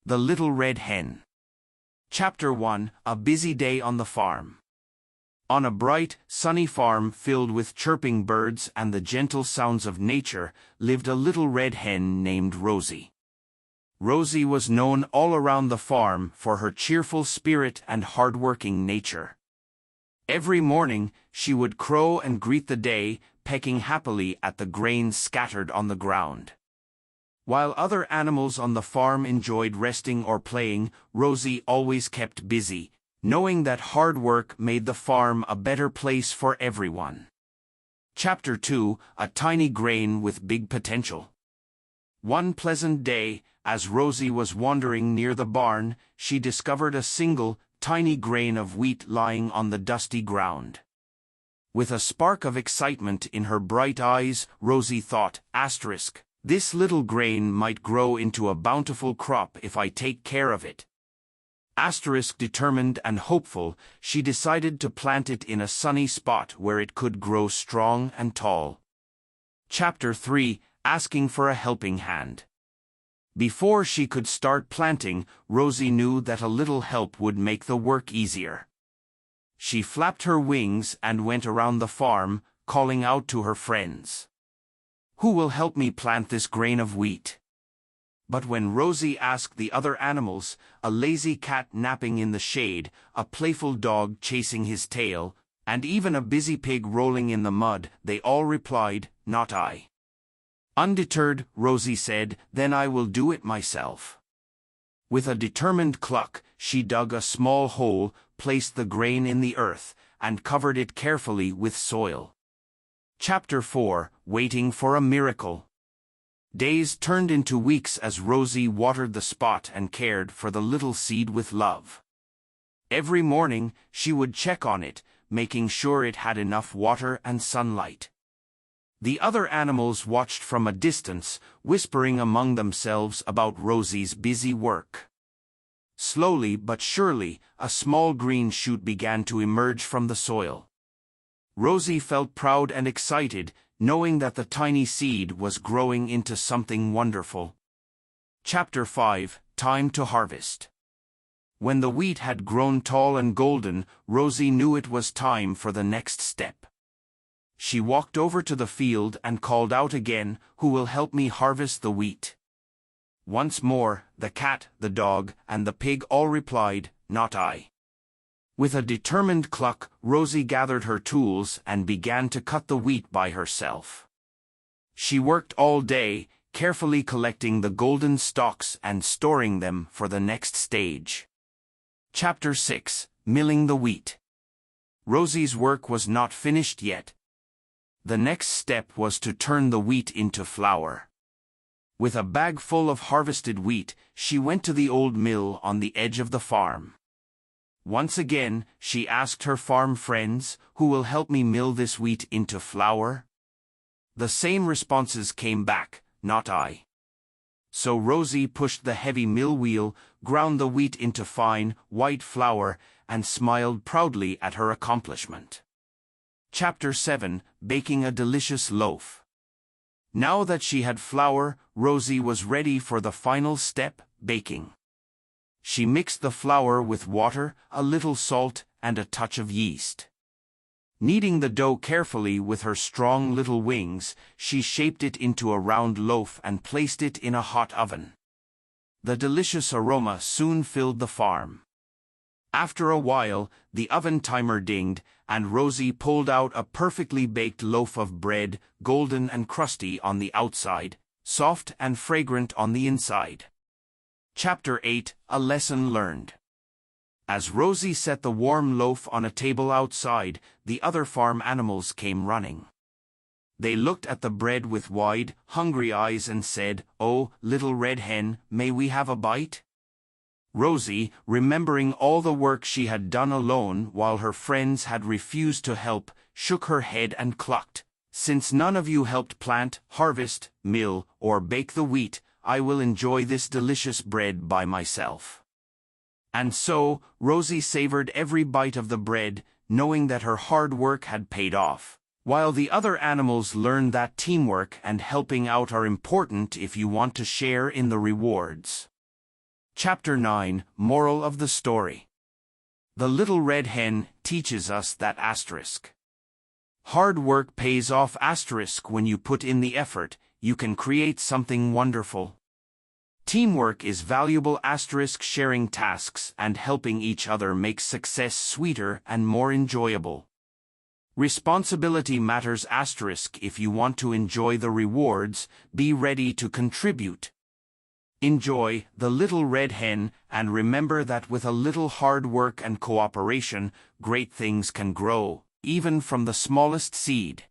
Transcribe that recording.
The Little Red Hen. Chapter 1: A busy day on the farm. On a bright, sunny farm filled with chirping birds and the gentle sounds of nature lived a little red hen named Rosie. Rosie was known all around the farm for her cheerful spirit and hard-working nature. Every morning, she would crow and greet the day, pecking happily at the grain scattered on the ground. While other animals on the farm enjoyed resting or playing, Rosie always kept busy, knowing that hard work made the farm a better place for everyone. Chapter 2: A Tiny Grain with Big Potential. One pleasant day, as Rosie was wandering near the barn, she discovered a single, tiny grain of wheat lying on the dusty ground. With a spark of excitement in her bright eyes, Rosie thought, "This little grain might grow into a bountiful crop if I take care of it." Determined and hopeful, she decided to plant it in a sunny spot where it could grow strong and tall. Chapter 3: Asking for a Helping Hand. Before she could start planting, Rosie knew that a little help would make the work easier. She flapped her wings and went around the farm, calling out to her friends, "Who will help me plant this grain of wheat?" But when Rosie asked the other animals, a lazy cat napping in the shade, a playful dog chasing his tail, and even a busy pig rolling in the mud, they all replied, "Not I." Undeterred, Rosie said, "Then I will do it myself." With a determined cluck, she dug a small hole, placed the grain in the earth, and covered it carefully with soil. Chapter 4: Waiting for a Miracle. Days turned into weeks as Rosie watered the spot and cared for the little seed with love. Every morning, she would check on it, making sure it had enough water and sunlight. The other animals watched from a distance, whispering among themselves about Rosie's busy work. Slowly but surely, a small green shoot began to emerge from the soil. Rosie felt proud and excited, knowing that the tiny seed was growing into something wonderful. Chapter 5: Time to Harvest. When the wheat had grown tall and golden, Rosie knew it was time for the next step. She walked over to the field and called out again, "Who will help me harvest the wheat?" Once more, the cat, the dog, and the pig all replied, "Not I." With a determined cluck, Rosie gathered her tools and began to cut the wheat by herself. She worked all day, carefully collecting the golden stalks and storing them for the next stage. Chapter 6: Milling the Wheat. Rosie's work was not finished yet. The next step was to turn the wheat into flour. With a bag full of harvested wheat, she went to the old mill on the edge of the farm. Once again, she asked her farm friends, "Who will help me mill this wheat into flour?" The same responses came back, "Not I." So Rosie pushed the heavy mill wheel, ground the wheat into fine, white flour, and smiled proudly at her accomplishment. Chapter 7: Baking a Delicious Loaf. Now that she had flour, Rosie was ready for the final step, baking. She mixed the flour with water, a little salt, and a touch of yeast. Kneading the dough carefully with her strong little wings, she shaped it into a round loaf and placed it in a hot oven. The delicious aroma soon filled the farm. After a while, the oven timer dinged, and Rosie pulled out a perfectly baked loaf of bread, golden and crusty on the outside, soft and fragrant on the inside. Chapter 8: A Lesson Learned. As Rosie set the warm loaf on a table outside, the other farm animals came running. They looked at the bread with wide, hungry eyes and said, "Oh, Little Red Hen, may we have a bite?" Rosie, remembering all the work she had done alone while her friends had refused to help, shook her head and clucked, "Since none of you helped plant, harvest, mill, or bake the wheat, I will enjoy this delicious bread by myself." And so, Rosie savored every bite of the bread, knowing that her hard work had paid off, while the other animals learned that teamwork and helping out are important if you want to share in the rewards. Chapter 9, Moral of the Story. The Little Red Hen teaches us that hard work pays off. When you put in the effort, you can create something wonderful. Teamwork is valuable. Sharing tasks and helping each other makes success sweeter and more enjoyable. Responsibility matters. If you want to enjoy the rewards, be ready to contribute. Enjoy The Little Red Hen, and remember that with a little hard work and cooperation, great things can grow, even from the smallest seed.